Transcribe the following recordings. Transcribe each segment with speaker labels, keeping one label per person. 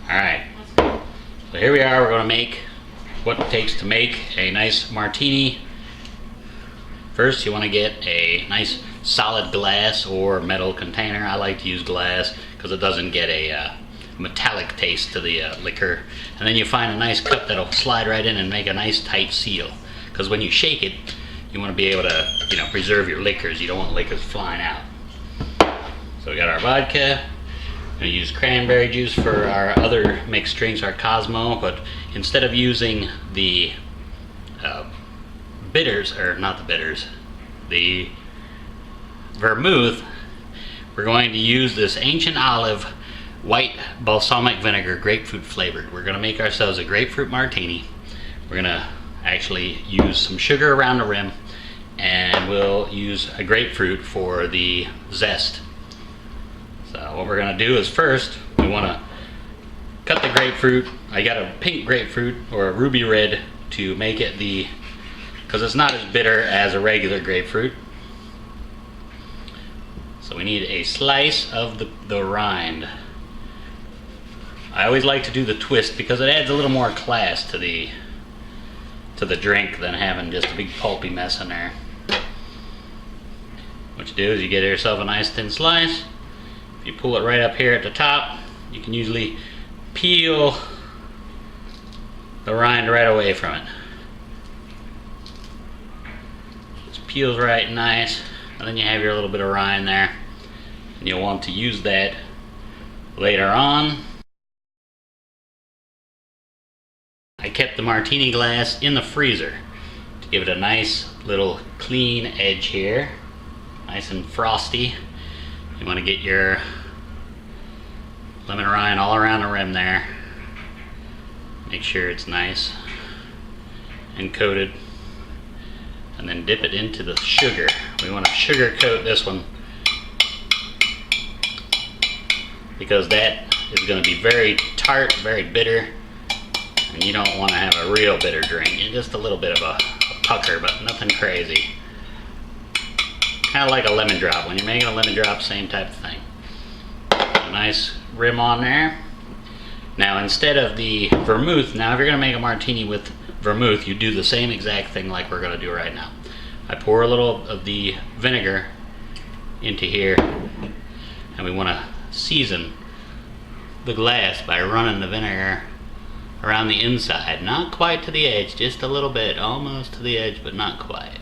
Speaker 1: Alright, so here we are. We're going to make what it takes to make a nice martini. First, you want to get a nice solid glass or metal container. I like to use glass because it doesn't get a metallic taste to the liquor. And then you find a nice cup that'll slide right in and make a nice tight seal. Because when you shake it, you want to be able to, preserve your liquors. You don't want liquors flying out. So we got our vodka. I'm going to use cranberry juice for our other mixed drinks, our Cosmo, but instead of using the the vermouth, we're going to use this Ancient Olive white balsamic vinegar, grapefruit flavored. We're going to make ourselves a grapefruit martini. We're going to actually use some sugar around the rim, and we'll use a grapefruit for the zest. So what we're going to do is first, we want to cut the grapefruit. I got a pink grapefruit or a ruby red to make it because it's not as bitter as a regular grapefruit. So we need a slice of the rind. I always like to do the twist because it adds a little more class to the drink than having just a big pulpy mess in there. What you do is you get yourself a nice thin slice. You pull it right up here at the top. You can usually peel the rind right away from it. Just peels right nice, and then you have your little bit of rind there, and you'll want to use that later on. I kept the martini glass in the freezer to give it a nice little clean edge here, nice and frosty. You want to get your lemon rind all around the rim there. Make sure it's nice and coated. And then dip it into the sugar. We want to sugar coat this one because that is going to be very tart, very bitter. And you don't want to have a real bitter drink. Just a little bit of a pucker, but nothing crazy. Kind of like a lemon drop. When you're making a lemon drop, same type of thing. A nice rim on there. Now instead of the vermouth, now if you're going to make a martini with vermouth, you do the same exact thing like we're going to do right now. I pour a little of the vinegar into here, and we want to season the glass by running the vinegar around the inside. Not quite to the edge, just a little bit, almost to the edge, but not quite.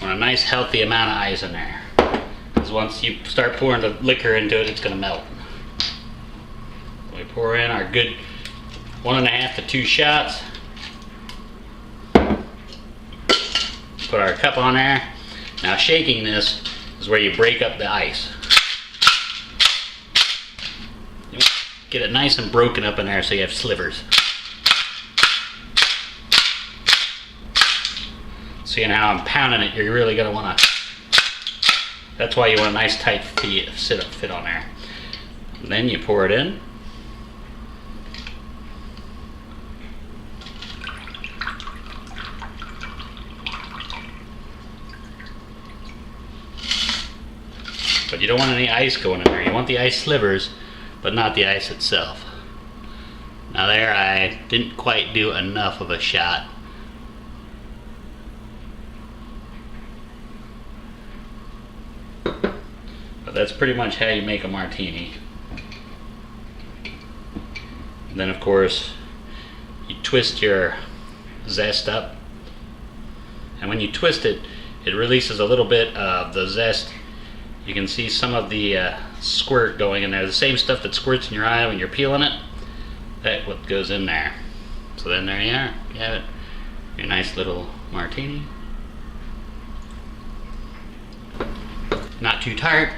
Speaker 1: Want a nice healthy amount of ice in there, because once you start pouring the liquor into it, it's going to melt. We pour in our good 1.5 to 2 shots. Put our cup on there. Now shaking this is where you break up the ice. Get it nice and broken up in there so you have slivers. Seeing how I'm pounding it, you're really going to want to, that's why you want a nice tight fit on there. And then you pour it in. But you don't want any ice going in there. You want the ice slivers, but not the ice itself. Now there, I didn't quite do enough of a shot. But that's pretty much how you make a martini. And then of course, you twist your zest up. And when you twist it, it releases a little bit of the zest. You can see some of the squirt going in there. The same stuff that squirts in your eye when you're peeling it, that's what goes in there. So then there you are. You have it. Your nice little martini. Not too tart.